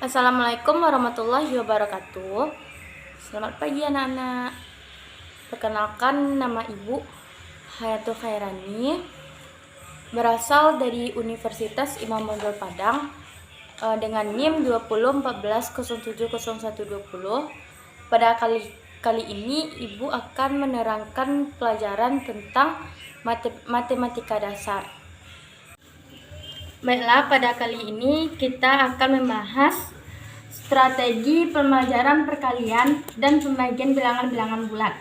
Assalamualaikum warahmatullahi wabarakatuh. Selamat pagi anak-anak. Perkenalkan, nama Ibu Hayatul Khairani, berasal dari Universitas Imam Bonjol Padang dengan NIM 2014070120. Pada kali ini Ibu akan menerangkan pelajaran tentang matematika dasar. Baiklah, pada kali ini kita akan membahas strategi pembelajaran perkalian dan pembagian bilangan-bilangan bulat.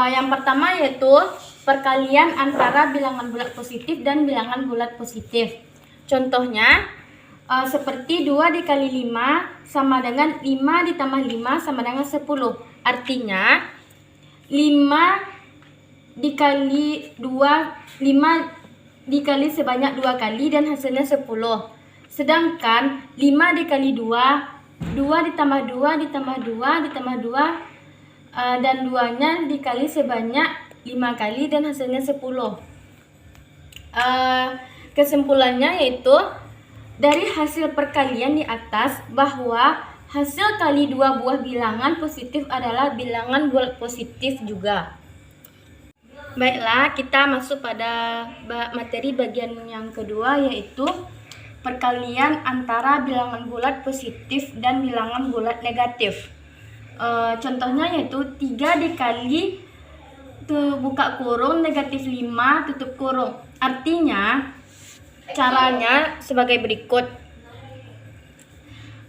Yang pertama yaitu perkalian antara bilangan bulat positif dan bilangan bulat positif. Contohnya seperti 2 dikali 5 sama dengan 5 ditambah 5 sama dengan 10. Artinya 5 dikali 2, 5 dikali sebanyak 2 kali dan hasilnya 10. Sedangkan 5 dikali 2, 2 ditambah 2 ditambah 2 ditambah 2 dan 2-nya dikali sebanyak 5 kali dan hasilnya 10. Kesimpulannya yaitu dari hasil perkalian di atas bahwa hasil kali 2 buah bilangan positif adalah bilangan bulat positif juga. Baiklah, kita masuk pada materi bagian yang kedua, yaitu perkalian antara bilangan bulat positif dan bilangan bulat negatif. Contohnya yaitu 3 dikali buka kurung negatif 5 tutup kurung. Artinya caranya sebagai berikut.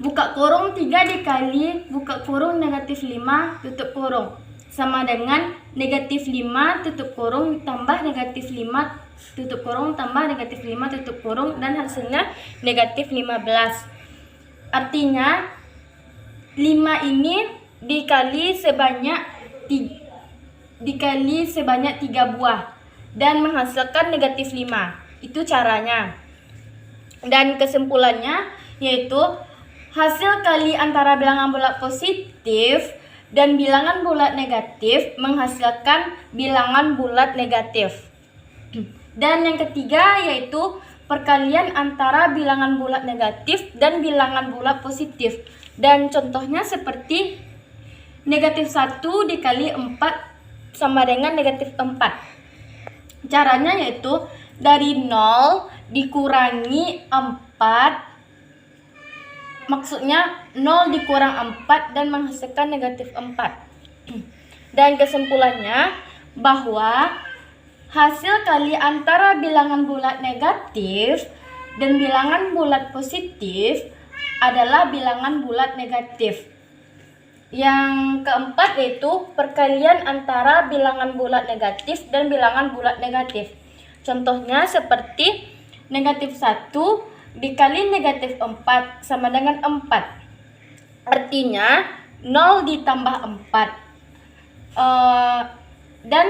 Buka kurung 3 dikali buka kurung negatif 5 tutup kurung sama dengan negatif 5 tutup kurung tambah negatif 5 tutup kurung tambah negatif 5 tutup kurung dan hasilnya negatif 15. Artinya 5 ini dikali sebanyak 3 buah dan menghasilkan negatif 5. Itu caranya. Dan kesimpulannya yaitu hasil kali antara bilangan bulat positif dan bilangan bulat negatif menghasilkan bilangan bulat negatif. Dan yang ketiga yaitu perkalian antara bilangan bulat negatif dan bilangan bulat positif. Dan contohnya seperti negatif 1 dikali 4 sama dengan negatif 4. Caranya yaitu dari 0 dikurangi 4, maksudnya 0 dikurang 4 dan menghasilkan negatif 4. Dan kesimpulannya bahwa hasil kali antara bilangan bulat negatif dan bilangan bulat positif adalah bilangan bulat negatif. Yang keempat yaitu perkalian antara bilangan bulat negatif dan bilangan bulat negatif. Contohnya seperti negatif 1 dikali negatif 4 sama dengan 4. Artinya 0 ditambah 4. Dan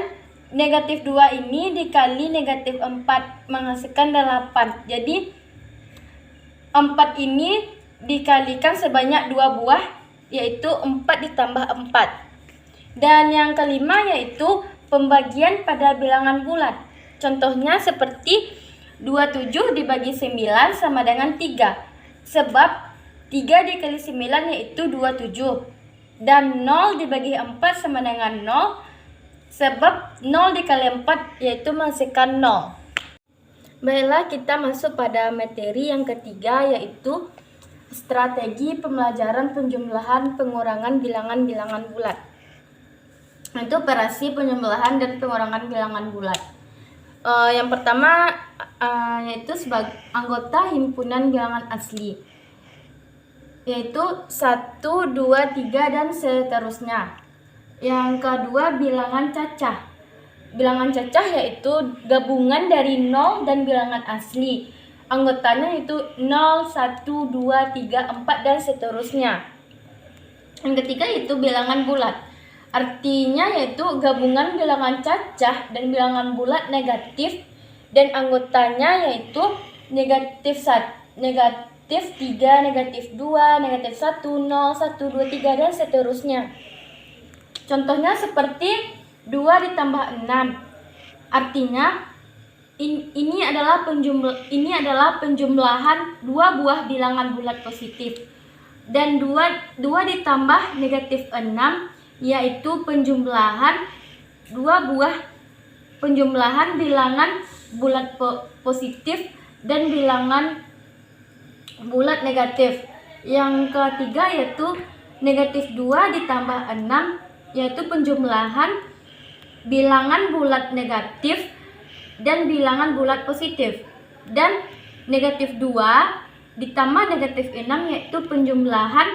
negatif 2 ini dikali negatif 4 menghasilkan 8. Jadi 4 ini dikalikan sebanyak 2 buah, yaitu 4 ditambah 4. Dan yang kelima yaitu pembagian pada bilangan bulat. Contohnya seperti 27 dibagi 9 sama dengan 3. Sebab 3 dikali 9 yaitu 27. Dan 0 dibagi 4 sama dengan 0. Sebab 0 dikali 4 yaitu menghasilkan 0. Baiklah, kita masuk pada materi yang ketiga yaitu strategi pembelajaran penjumlahan pengurangan bilangan-bilangan bulat. Itu operasi penjumlahan dan pengurangan bilangan bulat. Yang pertama yaitu sebagai anggota himpunan bilangan asli, yaitu 1, 2, 3 dan seterusnya. Yang kedua bilangan cacah. Bilangan cacah yaitu gabungan dari 0 dan bilangan asli. Anggotanya yaitu 0, 1, 2, 3, 4 dan seterusnya. Yang ketiga yaitu bilangan bulat. Artinya yaitu gabungan bilangan cacah dan bilangan bulat negatif dan anggotanya yaitu negatif 1, negatif 3, negatif 2, negatif 1, 0, 1, 2, 3 dan seterusnya. Contohnya seperti 2 ditambah 6. Artinya ini adalah penjumlahan dua buah bilangan bulat positif. Dan 2 ditambah negatif 6 yaitu penjumlahan bilangan bulat positif dan bilangan bulat negatif. Yang ketiga yaitu negatif 2 ditambah 6 yaitu penjumlahan bilangan bulat negatif dan bilangan bulat positif. Dan negatif 2 ditambah negatif 6 yaitu penjumlahan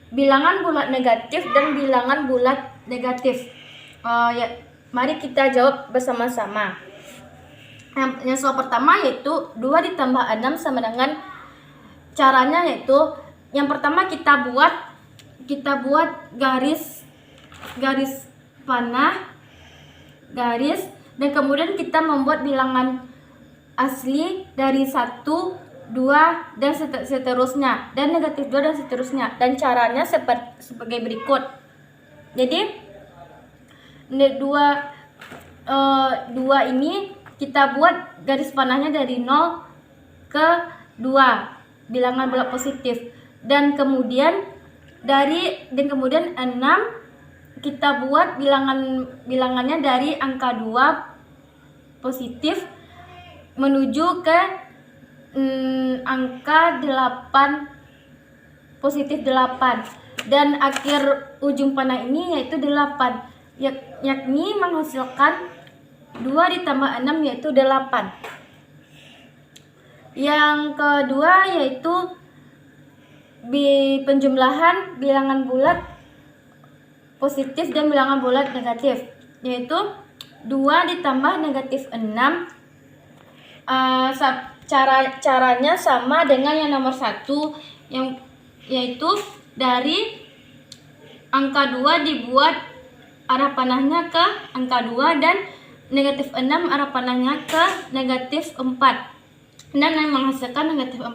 bilangan bulat negatif dan bilangan bulat negatif. Mari kita jawab bersama-sama. Yang soal pertama yaitu 2 ditambah 6 sama dengan, caranya yaitu yang pertama kita buat garis panah, dan kemudian kita membuat bilangan asli dari 1, 2 dan seterusnya, dan negatif 2 dan seterusnya. Dan caranya sebagai berikut. Jadi 2 ini kita buat garis panahnya dari 0 ke 2 bilangan bulat positif, dan kemudian 6 kita buat bilangannya dari angka 2 positif menuju ke angka 8 positif 8, dan akhir ujung panah ini yaitu 8, yakni menghasilkan 2 ditambah 6 yaitu 8. Yang kedua yaitu penjumlahan bilangan bulat positif dan bilangan bulat negatif, yaitu 2 ditambah negatif 6. Caranya sama dengan yang nomor 1, yaitu dari angka 2 dibuat arah panahnya ke angka 2 dan negatif 6 arah panahnya ke negatif 4, dan yang menghasilkan negatif 4,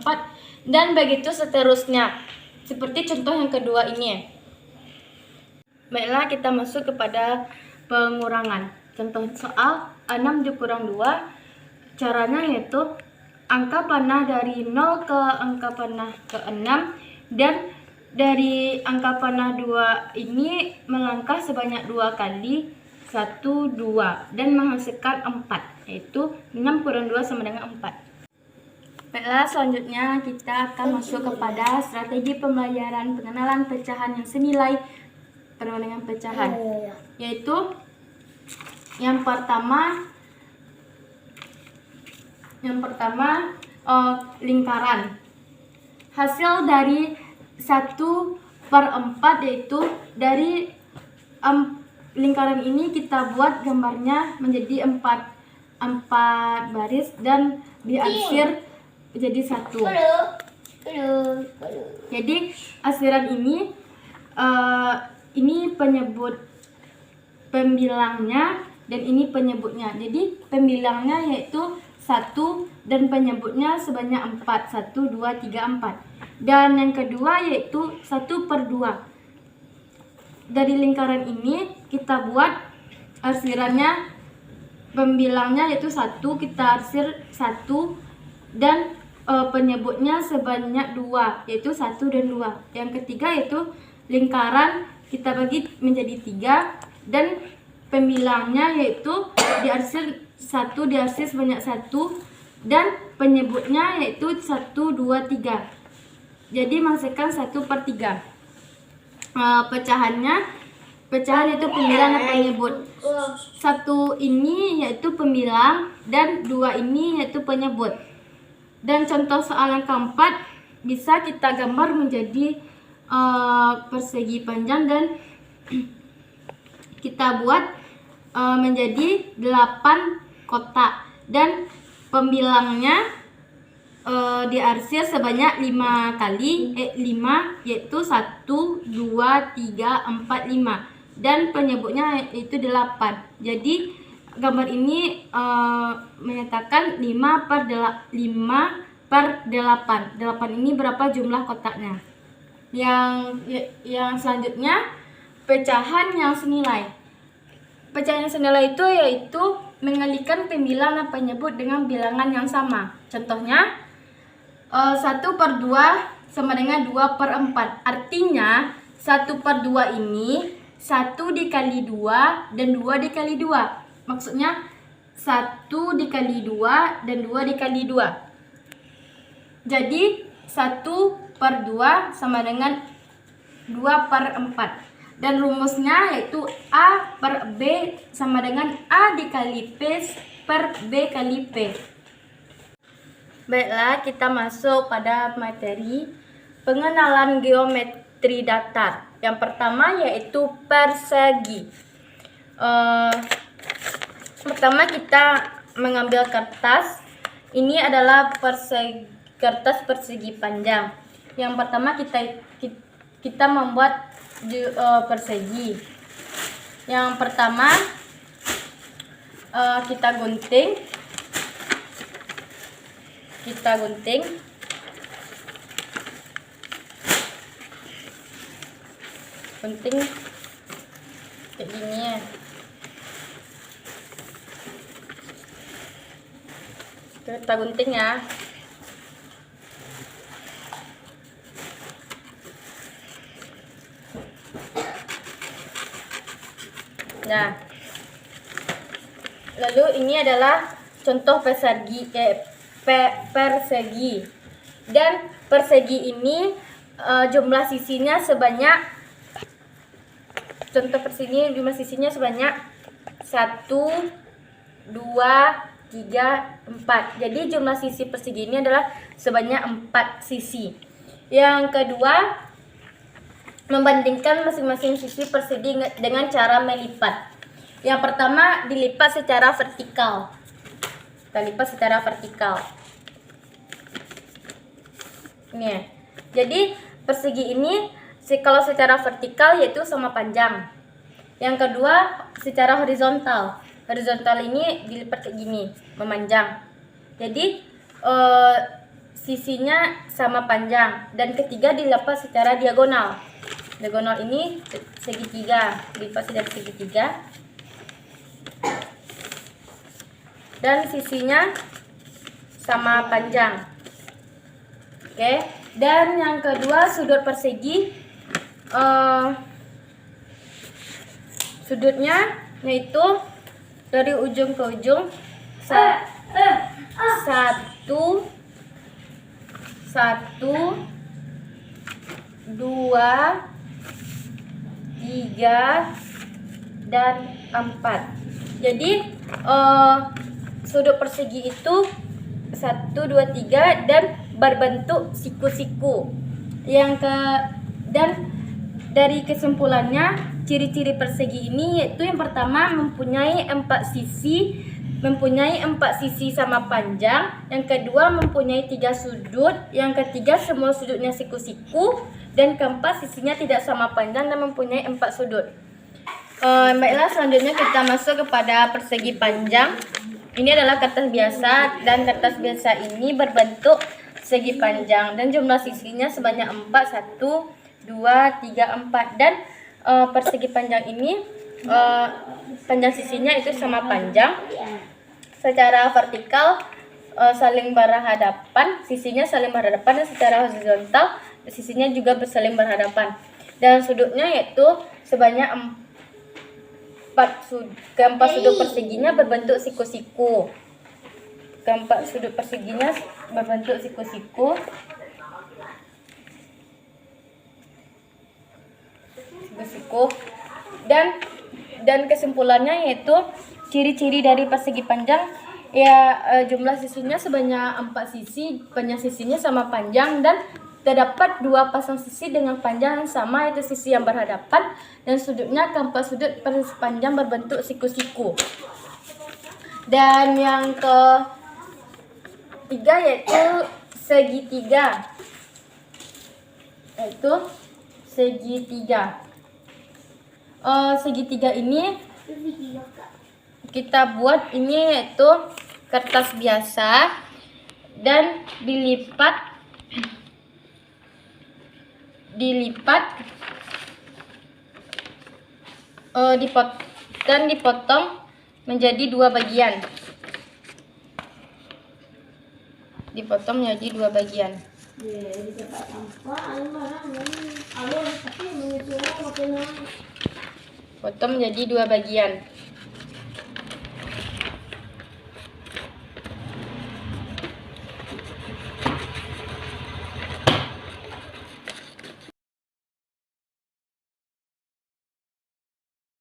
dan begitu seterusnya seperti contoh yang kedua ini. Baiklah, kita masuk kepada pengurangan. Contoh soal 6 dikurang 2. Caranya yaitu angka panah dari 0 ke angka panah ke 6, dan dari angka panah 2 ini melangkah sebanyak 2 kali, 1, 2, dan menghasilkan 4, yaitu 6 kurang 2 sama dengan 4. Baiklah, selanjutnya kita akan masuk kepada strategi pembelajaran pengenalan pecahan yang senilai perbandingan pecahan, yaitu yang pertama lingkaran. Hasil dari 1/4 yaitu dari lingkaran ini kita buat gambarnya menjadi 4 baris dan diarsir jadi 1. Jadi arsiran ini penyebut pembilangnya dan ini penyebutnya. Jadi pembilangnya yaitu 1 dan penyebutnya sebanyak 4. 1, 2, 3, 4. Dan yang kedua yaitu 1/2. Dari lingkaran ini kita buat arsirannya, pembilangnya yaitu 1, kita arsir 1, dan penyebutnya sebanyak 2 yaitu 1 dan 2. Yang ketiga yaitu lingkaran kita bagi menjadi 3 dan pembilangnya yaitu diarsir 1, diarsir sebanyak 1, dan penyebutnya yaitu 1, 2, 3. Jadi menghasilkan 1/3. Pecahan itu pembilang dan penyebut. 1 ini yaitu pembilang dan 2 ini yaitu penyebut. Dan contoh soal yang keempat bisa kita gambar menjadi persegi panjang dan kita buat menjadi 8 kotak, dan pembilangnya diarsir sebanyak 5 kali, 5 yaitu 1, 2, 3, 4, 5, dan penyebutnya yaitu 8. Jadi gambar ini menyatakan 5/8. 8 ini berapa jumlah kotaknya. Yang selanjutnya pecahan yang senilai. Pecahan yang senilai itu yaitu mengalihkan pembilang dan penyebut dengan bilangan yang sama. Contohnya 1/2 sama dengan 2/4. Artinya 1/2 ini 1 dikali 2 dan 2 dikali 2. Maksudnya 1 dikali 2 dan 2 dikali 2. Jadi 1/2 sama dengan 2/4. Dan rumusnya yaitu A per B sama dengan A dikali P per B kali P. Baiklah, kita masuk pada materi pengenalan geometri datar. Yang pertama yaitu persegi. Pertama kita mengambil kertas. Ini adalah kertas persegi panjang. Yang pertama kita membuat persegi. Yang pertama kita gunting kayak gini ya. Kita gunting ya. Nah, lalu ini adalah contoh persegi. Dan persegi ini jumlah sisinya sebanyak 1, 2, 3, 4. Jadi jumlah sisi persegi ini adalah sebanyak 4 sisi. Yang kedua, membandingkan masing-masing sisi persegi dengan cara melipat. Yang pertama, dilipat secara vertikal. Kita lipat secara vertikal. Ini ya. Jadi persegi ini kalau secara vertikal yaitu sama panjang. Yang kedua, secara horizontal. Horizontal ini dilipat kayak gini, memanjang. Jadi sisinya sama panjang. Dan ketiga, dilipat secara diagonal. Diagonal ini segitiga, dilipat dari segitiga. Dan sisinya sama panjang. Oke. Dan yang kedua, sudut persegi. Sudutnya yaitu dari ujung ke ujung 1, 2, 3, dan 4. Jadi sudut persegi itu 1, 2, 3 dan berbentuk siku-siku. Dan dari kesimpulannya, ciri-ciri persegi ini yaitu yang pertama mempunyai 4 sisi sama panjang. Yang kedua mempunyai 3 sudut. Yang ketiga semua sudutnya siku-siku. Dan keempat sisinya tidak sama panjang dan mempunyai 4 sudut. Baiklah, selanjutnya kita masuk kepada persegi panjang. Ini adalah kertas biasa, dan kertas biasa ini berbentuk segi panjang dan jumlah sisinya sebanyak 4, 1, 2, 3, 4. Dan persegi panjang ini panjang sisinya itu sama panjang. Secara vertikal saling berhadapan, sisinya saling berhadapan, dan secara horizontal sisinya juga saling berhadapan. Dan sudutnya yaitu sebanyak 4 sudut perseginya berbentuk siku-siku. Keempat sudut perseginya berbentuk siku-siku. Dan kesimpulannya yaitu ciri-ciri dari persegi panjang ya, jumlah sisinya sebanyak 4 sisi, panjang sisinya sama panjang, dan terdapat 2 pasang sisi dengan panjang yang sama, yaitu sisi yang berhadapan, dan sudutnya keempat sudut panjang berbentuk siku-siku. Dan yang ketiga yaitu segitiga. Segitiga ini kita buat ini yaitu kertas biasa dan dilipat dan dipotong menjadi 2 bagian. Dipotong menjadi 2 bagian. Potong menjadi 2 bagian.